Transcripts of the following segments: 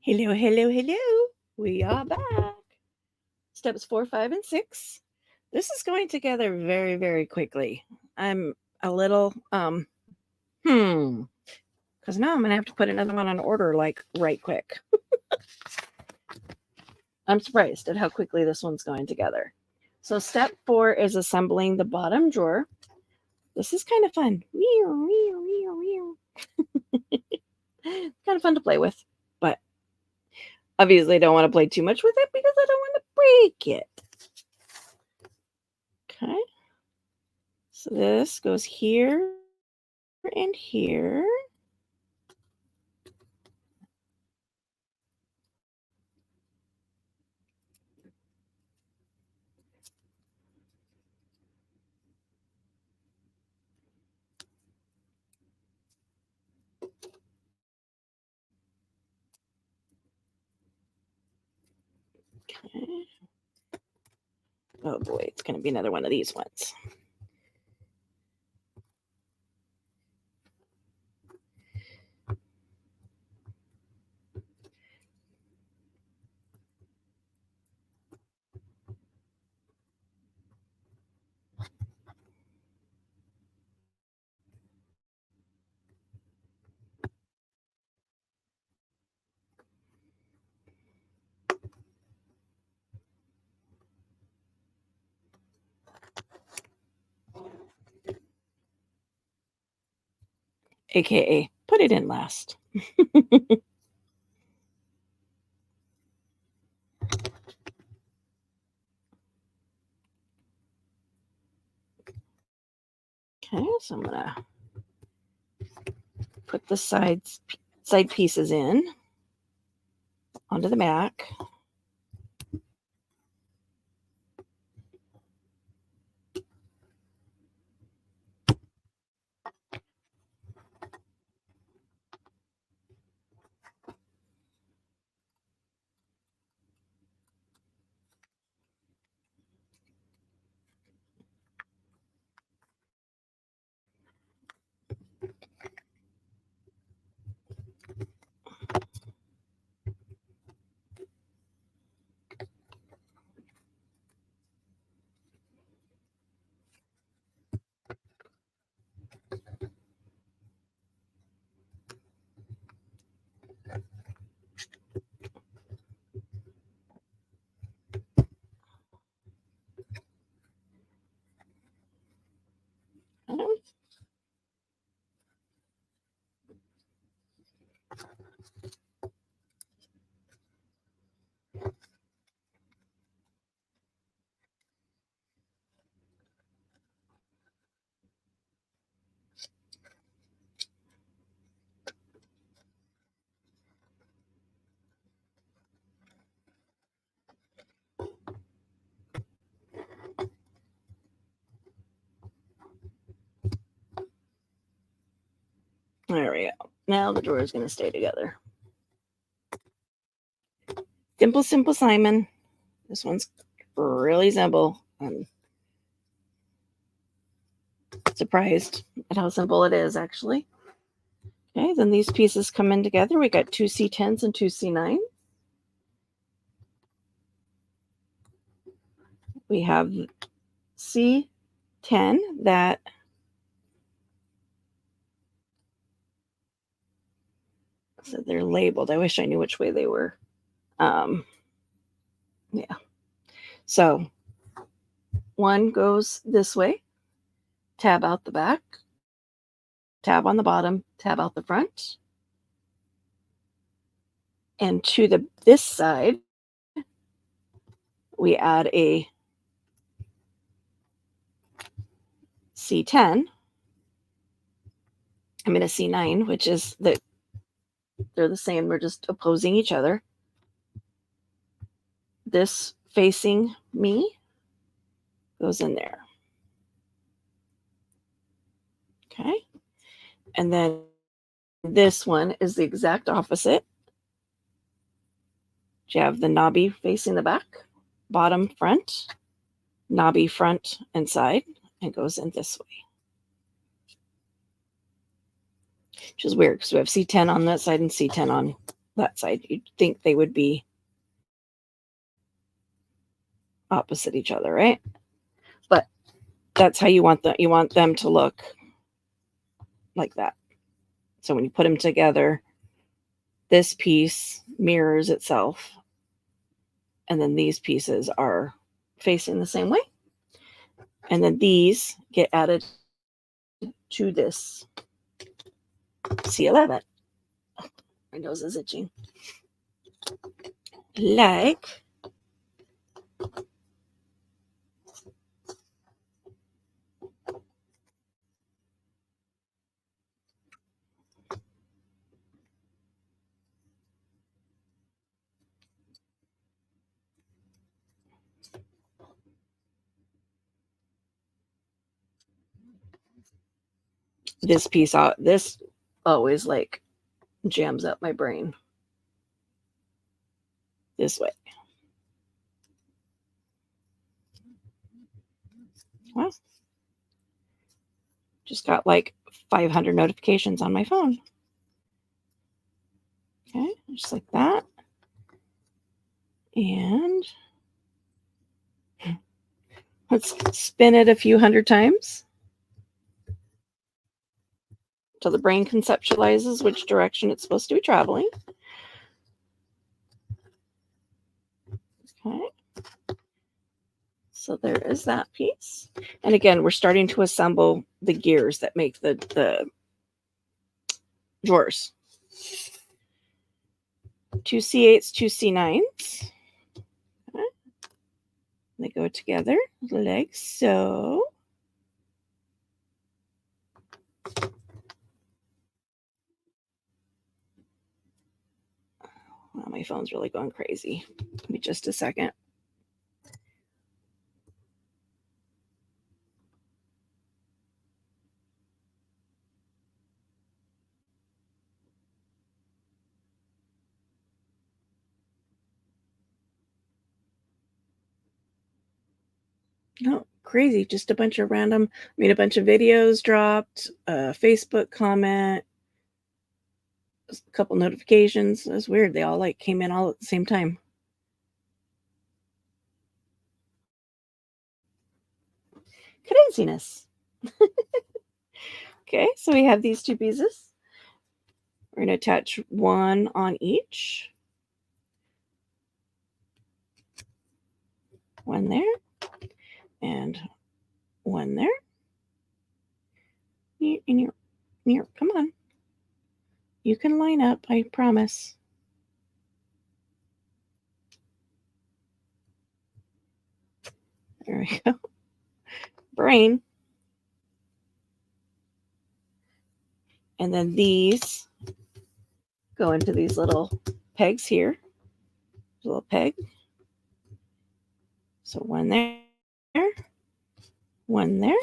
Hello, hello, hello. We are back. Steps 4, 5, and 6. This is going together very, very quickly. I'm a little, because now I'm going to have to put another one on order like right quick. I'm surprised at how quickly this one's going together. So step 4 is assembling the bottom drawer. This is kind of fun. Kind of fun to play with, but obviously I don't want to play too much with it because I don't want to break it. Okay. So this goes here and here. Okay. Oh boy, it's going to be another one of these ones. AKA, put it in last. Okay, so I'm going to put the side pieces in onto the back. There we go. Now the drawer is going to stay together. Simple, simple Simon. This one's really simple. I'm surprised at how simple it is, actually. Okay, then these pieces come in together. We got 2 C10s and 2 C9s. We have C10 that so they're labeled. I wish I knew which way they were. Yeah. So one goes this way, tab out the back, tab on the bottom, tab out the front. And to this side, we add a C10. I mean a C9, which is they're the same. We're just opposing each other. This facing me goes in there. Okay. And then this one is the exact opposite. You have the knobby facing the back, bottom, front, knobby front and side, and goes in this way. Which is weird because we have C10 on that side and C10 on that side. You'd think they would be opposite each other, right? But that's how you want them to look, like that. So when you put them together, this piece mirrors itself, and then these pieces are facing the same way, and then these get added to this C11. My nose is itching. Like this piece out. This always like jams up my brain this way. Well, just got like 500 notifications on my phone. Okay, just like that. And let's spin it a few hundred times till the brain conceptualizes which direction it's supposed to be traveling. Okay. So there is that piece. And again, we're starting to assemble the gears that make the drawers. 2 C8s, 2 C9s. Okay. They go together like so. Well, my phone's really going crazy. Give me just a second. No, crazy. Just a bunch of random, a bunch of videos dropped, a Facebook comment, a couple notifications. It was weird. They all like came in all at the same time. Craziness. Okay, so we have these two pieces. We're going to attach one on each. One there and one there. Come on. You can line up, I promise. There we go. Brain. And then these go into these little pegs here. Little peg. So one there, one there.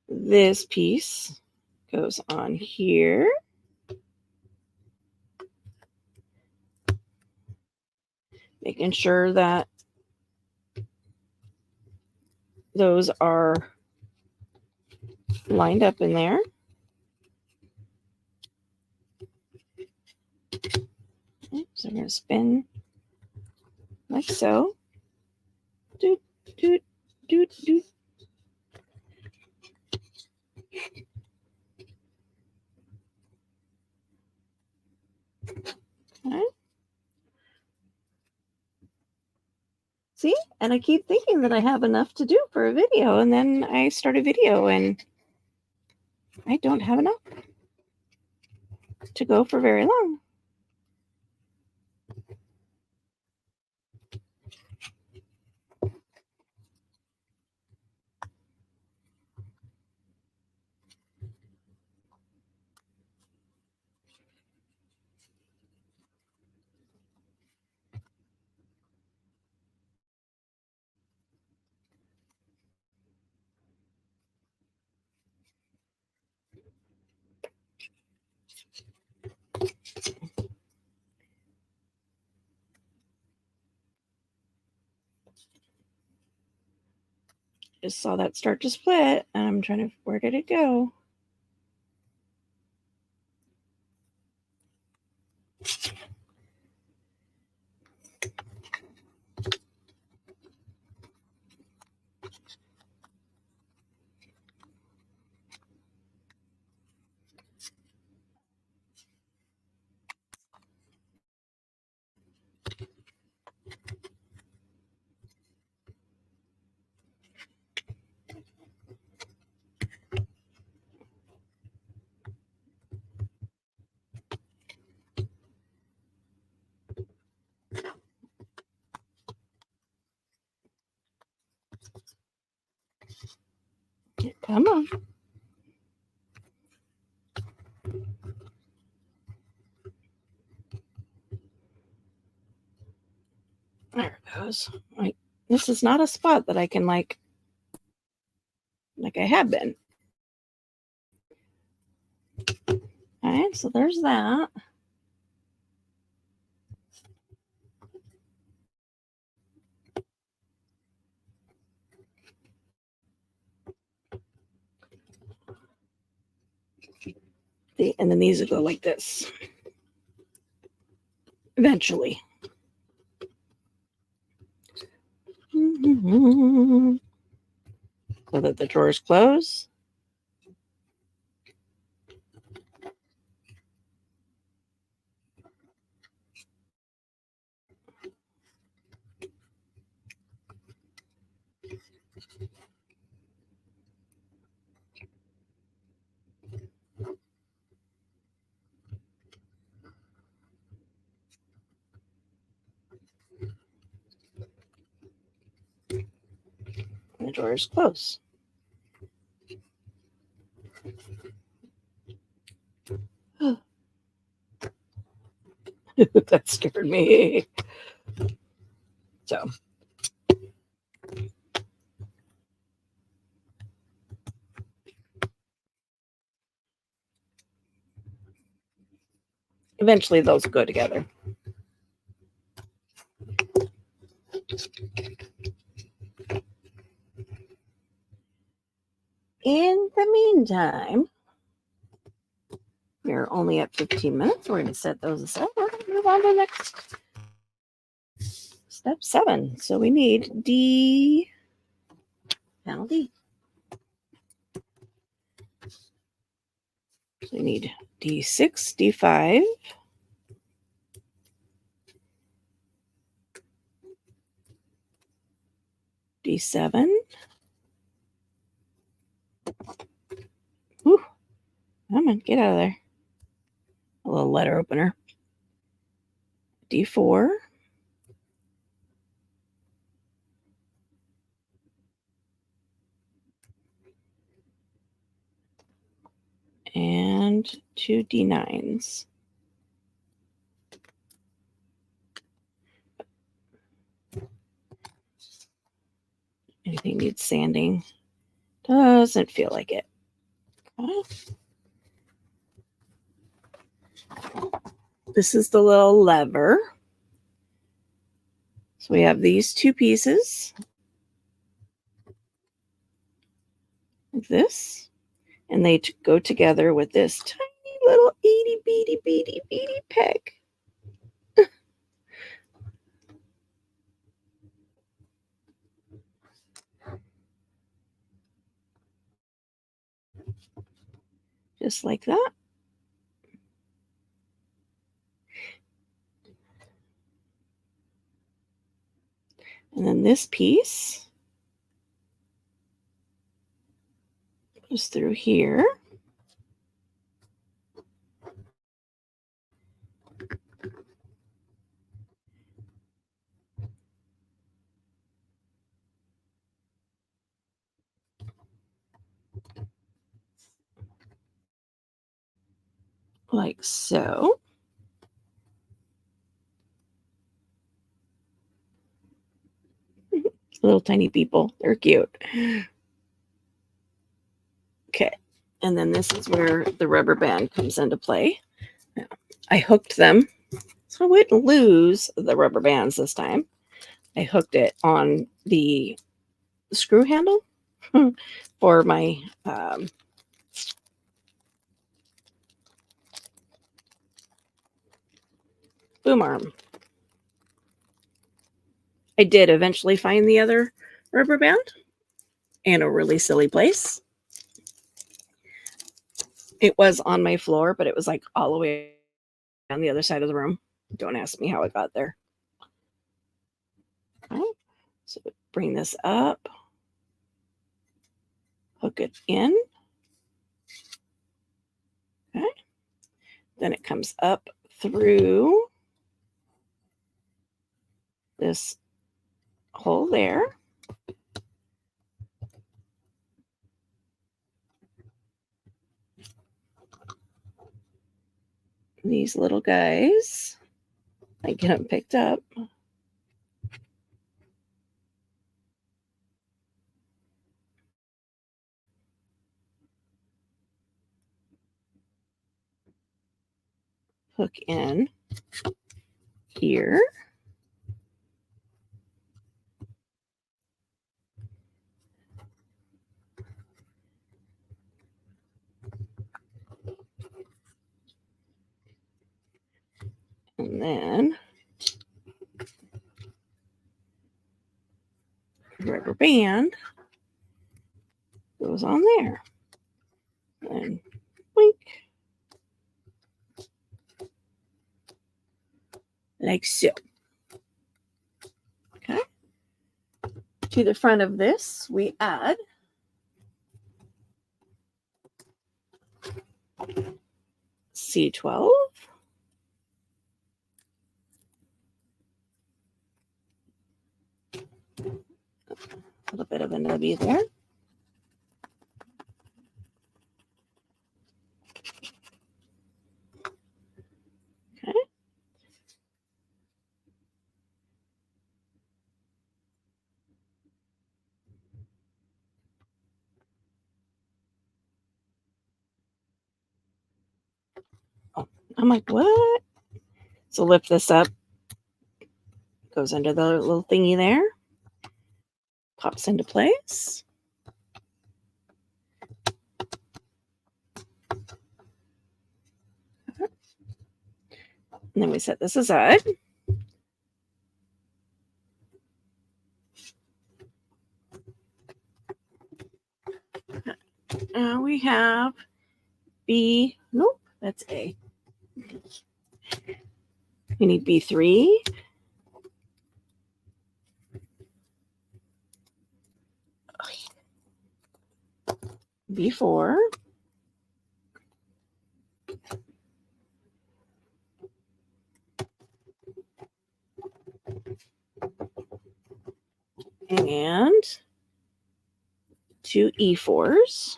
This piece goes on here. Making sure that those are lined up in there. Okay, so we're going to spin like so. Doot, doot, doot, doot. Okay. See? And I keep thinking that I have enough to do for a video, and then I start a video and I don't have enough to go for very long. just saw that start to split, and I'm trying to, where did it go? Come on. There it goes. Like, this is not a spot that I can like I have been. All right, so there's that. And then these will go like this eventually. So that the drawers close. And the drawers close. That scared me. So eventually those go together. In the meantime, we're only at 15 minutes. We're going to set those aside. We're going to move on to the next step 7. So we need D, panel D. So we need D6, D5, D7. Whew. Come on, get out of there. A little letter opener. D4. And 2 D9s. Anything needs sanding? Doesn't feel like it. Okay. This is the little lever. So we have these 2 pieces. Like this. And they go together with this tiny little itty bitty bitty bitty peg. Just like that. And then this piece goes through here. Like so. Little tiny people. They're cute. Okay. And then this is where the rubber band comes into play. Now, I hooked them so I wouldn't lose the rubber bands this time. I hooked it on the screw handle. for my boom arm. I did eventually find the other rubber band in a really silly place. It was on my floor, but it was like all the way on the other side of the room. Don't ask me how it got there. Okay. So bring this up, hook it in. Okay. Then it comes up through this hole there. These little guys, I get them picked up. Hook in here. And then rubber band goes on there. And wink. Like so. Okay. To the front of this, we add C12. A little bit of a nubby there. Okay. Oh, I'm like, what? So lift this up. Goes under the little thingy there. Pops into place. And then we set this aside. Now we have B. Nope, that's A. We need B3. B4. And 2 E4s.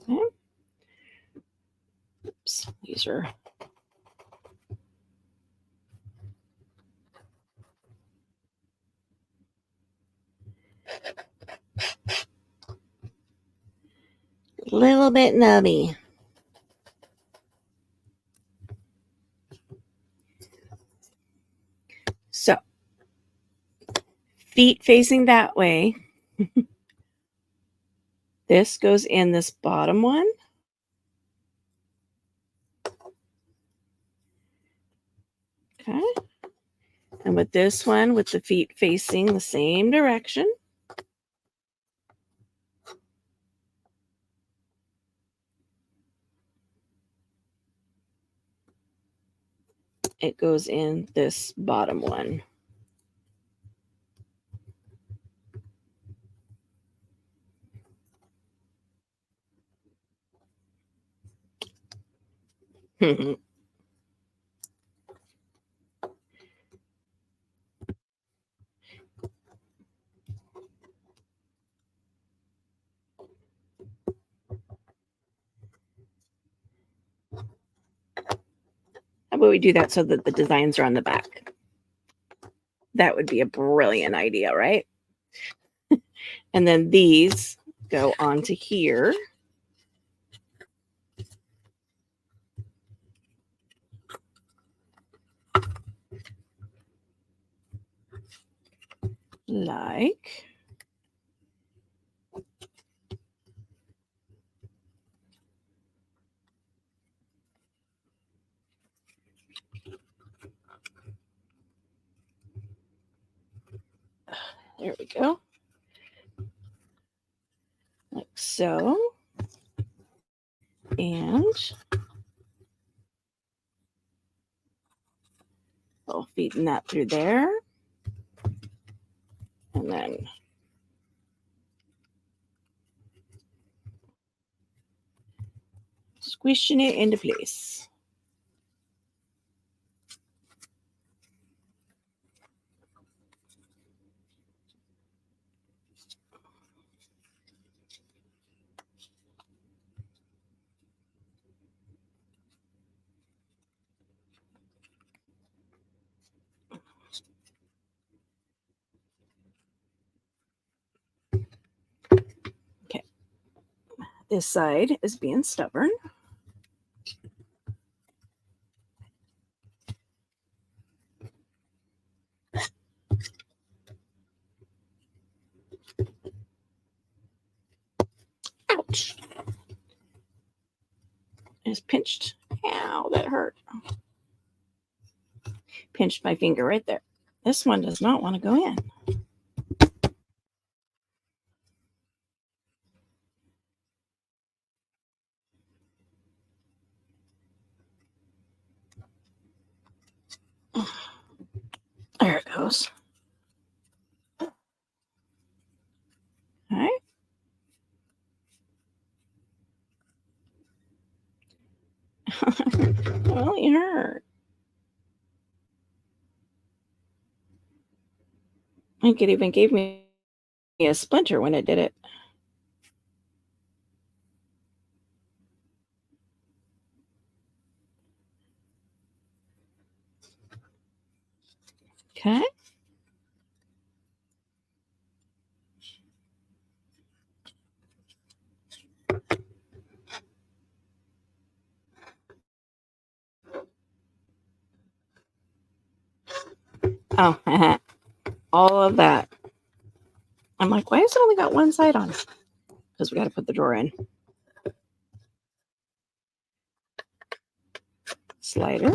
Okay. Oops, these are a little bit nubby. So, feet facing that way. This goes in this bottom one. Okay. And with this one, with the feet facing the same direction, it goes in this bottom one. How about we do that so that the designs are on the back? That would be a brilliant idea, right? And then these go onto here. Like there we go. Like so. And we'll feeding that through there. And then squishing it into place. Okay. This side is being stubborn. Ouch. It's pinched. Ow, that hurt. Pinched my finger right there. This one does not want to go in. There it goes. All right. Well, it hurt. I think it even gave me a splinter when it did it. Okay. Oh, all of that. I'm like, why has it only got one side on? Because we got to put the drawer in. Slider.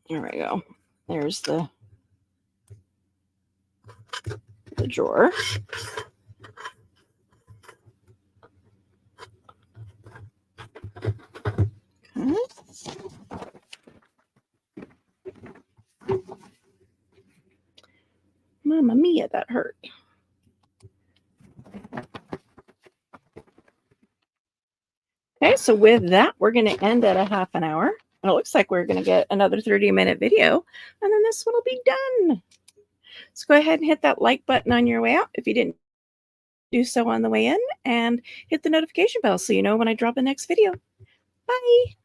There we go. There's the drawer. Okay. Mamma mia, that hurt. Okay, so with that, we're going to end at a half an hour. And it looks like we're going to get another 30-minute video, and then this one will be done. So go ahead and hit that like button on your way out if you didn't do so on the way in, and hit the notification bell so you know when I drop the next video. Bye.